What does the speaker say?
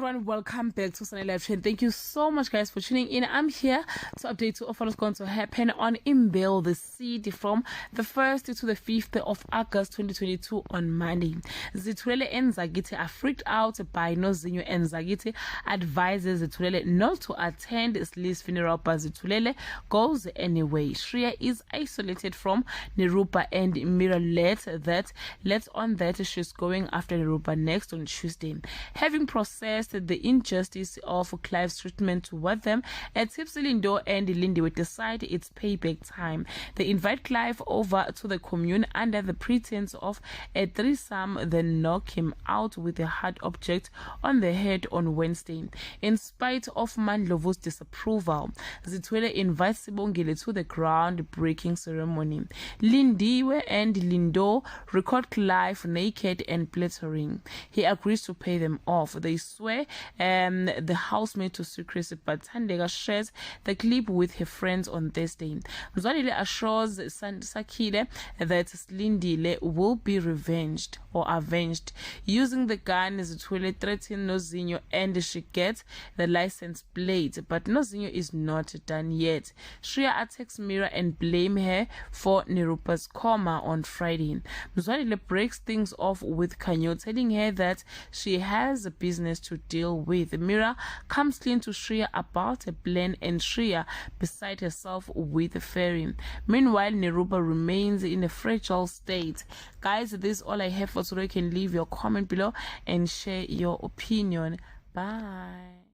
everyone, welcome back to Sunday Live Trend. Thank you so much guys for tuning in. I'm here to update you of what is going to happen on Imbewu, the city, from the 1st to the 5th of August 2022 on Monday. Zithulele and Zagite are freaked out by Nozinyo, and Zagite advises Zithulele not to attend Sli's funeral, but Zithulele goes anyway. Shreya is isolated from Nirupa, and Mira lets on that she's going after Nirupa next on Tuesday. Having processed the injustice of Clive's treatment toward them, Tipsy Lindo and Lindy decide it's payback time. They invite Clive over to the commune under the pretense of a threesome, then knock him out with a hard object on the head on Wednesday. In spite of Mandlovu's disapproval, Zithulele invites Sibongile to the ground-breaking ceremony. Lindiwe and Lindo record Clive naked and glittering. He agrees to pay them off. They swear the housemaid to secrecy, but Thandeka shares the clip with her friends on Thursday. Mzwalile assures Sakile that Slindile will be avenged. Using the gun, Zithulele threatens Nozinyo and she gets the license plate, but Nozinyo is not done yet. Shreya attacks Mira and blames her for Nirupa's coma on Friday. Mzwalile breaks things off with Kanyo, telling her that she has a business to deal with. Mira comes clean to Shreya about a plan, and Shreya beside herself with Ferry. Meanwhile, Nirupa remains in a fragile state. Guys, this is all I have for today. You can leave your comment below and share your opinion. Bye.